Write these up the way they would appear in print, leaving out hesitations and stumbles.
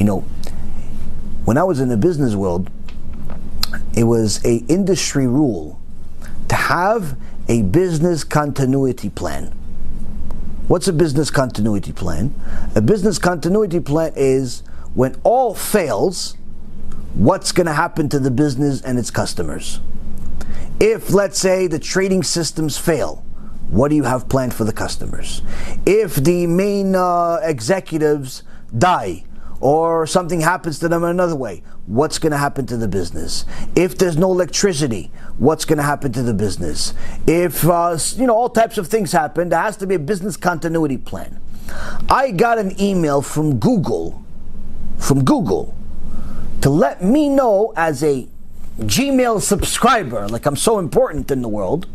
You know, when I was in the business world, it was a industry rule to have a business continuity plan. What's a business continuity plan? A business continuity plan is when all fails, what's going to happen to the business and its customers. If, let's say, the trading systems fail, what do you have planned for the customers? If the main executives die, or something happens to them in another way, what's going to happen to the business? If there's no electricity, what's going to happen to the business? If all types of things happen, there has to be a business continuity plan. I got an email from Google to let me know, as a Gmail subscriber, like I'm so important in the world,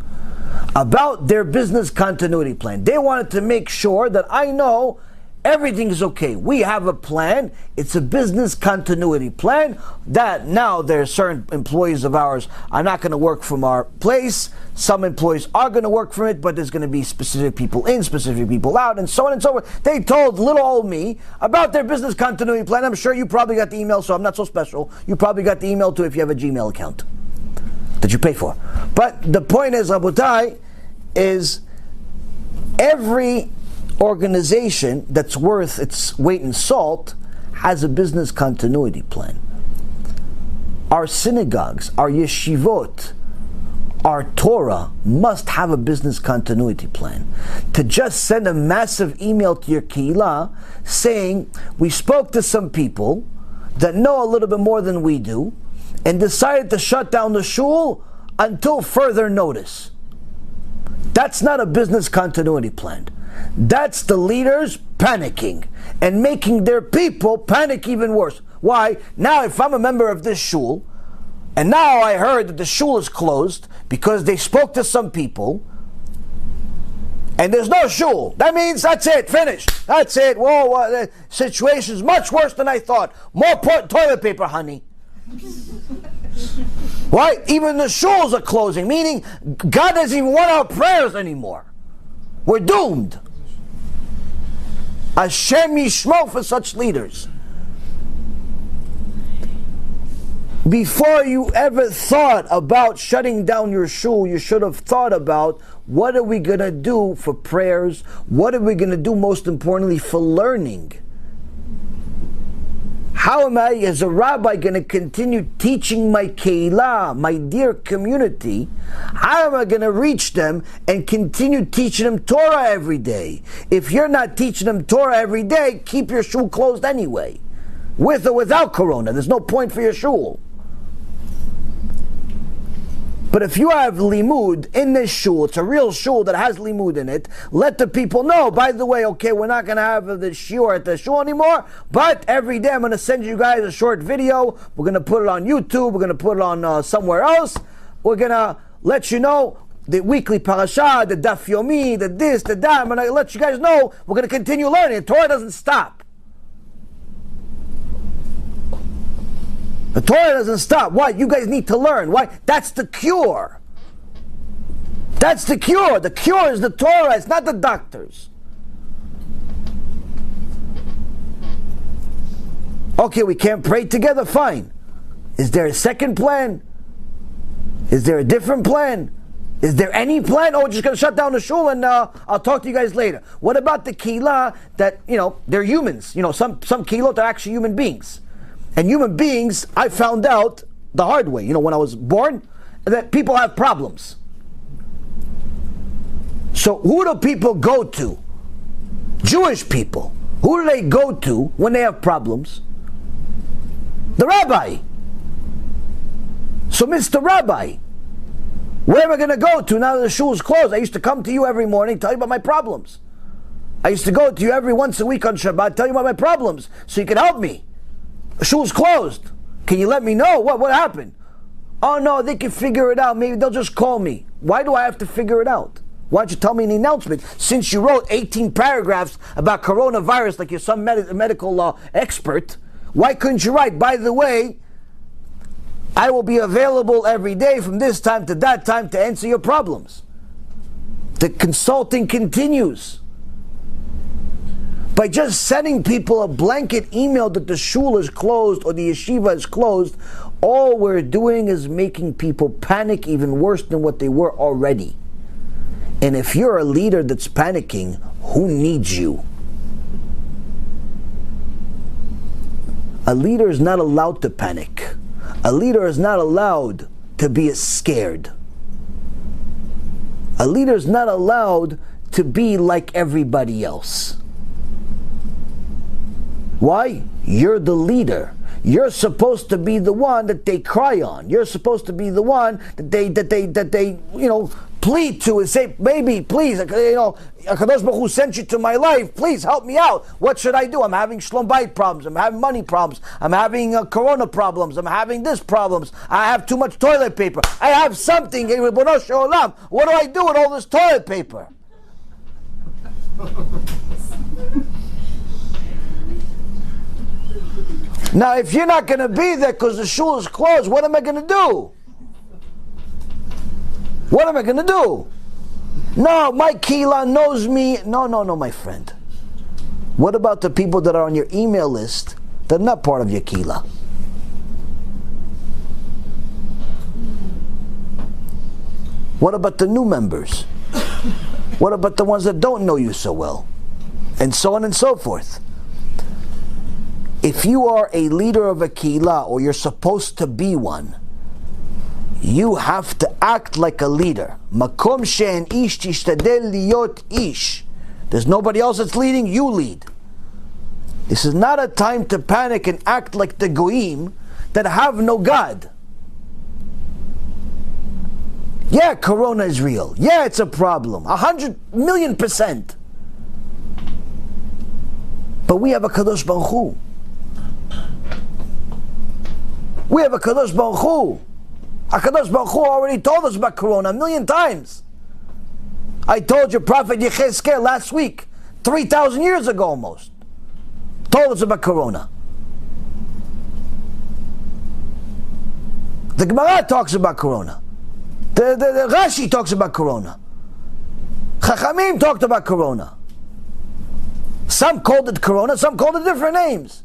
about their business continuity plan. They wanted to make sure that I know everything is okay. We have a plan. It's a business continuity plan that now there are certain employees of ours are not going to work from our place. Some employees are going to work from it, but there's going to be specific people in, specific people out, and so on and so forth. They told little old me about their business continuity plan. I'm sure you probably got the email, so I'm not so special. You probably got the email too if you have a Gmail account that you pay for. But the point is, Rabotai, is every organization that's worth its weight in salt has a business continuity plan. Our synagogues, our yeshivot, our Torah must have a business continuity plan. To just send a massive email to your kehillah saying, we spoke to some people that know a little bit more than we do and decided to shut down the shul until further notice. That's not a business continuity plan. That's the leaders panicking and making their people panic even worse. Why? Now if I'm a member of this shul, and now I heard that the shul is closed because they spoke to some people, and there's no shul, that means that's it, finished. That's it. Whoa, the situation's much worse than I thought. More toilet paper, honey. Why? Even the shuls are closing, meaning God doesn't even want our prayers anymore. We're doomed. Hashem yishmo for such leaders. Before you ever thought about shutting down your shul, you should have thought about, what are we going to do for prayers? What are we going to do, most importantly, for learning? How am I, as a rabbi, going to continue teaching my kehillah, my dear community? How am I going to reach them and continue teaching them Torah every day? If you're not teaching them Torah every day, keep your shul closed anyway. With or without Corona, there's no point for your shul. But if you have limud in this shul, it's a real shul that has limud in it, let the people know, by the way, okay, we're not going to have the shiur at the shul anymore, but every day I'm going to send you guys a short video. We're going to put it on YouTube. We're going to put it on somewhere else. We're going to let you know the weekly parasha, the daf yomi, the this, the that. I'm going to let you guys know we're going to continue learning. The Torah doesn't stop. The Torah doesn't stop. Why? You guys need to learn. Why? That's the cure. That's the cure. The cure is the Torah. It's not the doctors. Okay, we can't pray together. Fine. Is there a second plan? Is there a different plan? Is there any plan? Oh, we're just going to shut down the shul and I'll talk to you guys later. What about the kehillah that, they're humans? Some kehillot are actually human beings. And human beings, I found out the hard way, when I was born, that people have problems. So who do people go to? Jewish people. Who do they go to when they have problems? The rabbi. So Mr. Rabbi, where am I going to go to now that the shul is closed? I used to come to you every morning, tell you about my problems. I used to go to you every once a week on Shabbat, tell you about my problems, so you can help me. The shul's closed. Can you let me know? What happened? Oh no, they can figure it out. Maybe they'll just call me. Why do I have to figure it out? Why don't you tell me in the announcement? Since you wrote 18 paragraphs about coronavirus like you're some medical expert, why couldn't you write, by the way, I will be available every day from this time to that time to answer your problems. The consulting continues. By just sending people a blanket email that the shul is closed or the yeshiva is closed, all we're doing is making people panic even worse than what they were already. And if you're a leader that's panicking, who needs you? A leader is not allowed to panic. A leader is not allowed to be scared. A leader is not allowed to be like everybody else. Why? You're the leader. You're supposed to be the one that they cry on. You're supposed to be the one that they plead to and say, maybe, please, HaKadosh Baruch Hu sent you to my life, please help me out. What should I do? I'm having shlom bayit problems, I'm having money problems, I'm having corona problems, I'm having this problems, I have too much toilet paper, I have something, Ribono Shel Olam. What do I do with all this toilet paper? Now, if you're not going to be there because the shul is closed, what am I going to do? What am I going to do? No, my kila knows me. No, my friend. What about the people that are on your email list that are not part of your kila? What about the new members? What about the ones that don't know you so well? And so on and so forth. If you are a leader of a kila, or you're supposed to be one, you have to act like a leader. Makom she'en ish tishtadel liyot ish. There's nobody else that's leading, you lead. This is not a time to panic and act like the goyim that have no God. Yeah, corona is real. Yeah, it's a problem. 100,000,000%. But we have a Kadosh Baruch Hu. We have a Kadosh Baruch Hu. HaKadosh Baruch Hu already told us about Corona 1,000,000 times. I told you Prophet Yechezkel last week, 3,000 years ago almost, told us about Corona. The Gemara talks about Corona. The Rashi talks about Corona. Chachamim talked about Corona. Some called it Corona, some called it different names.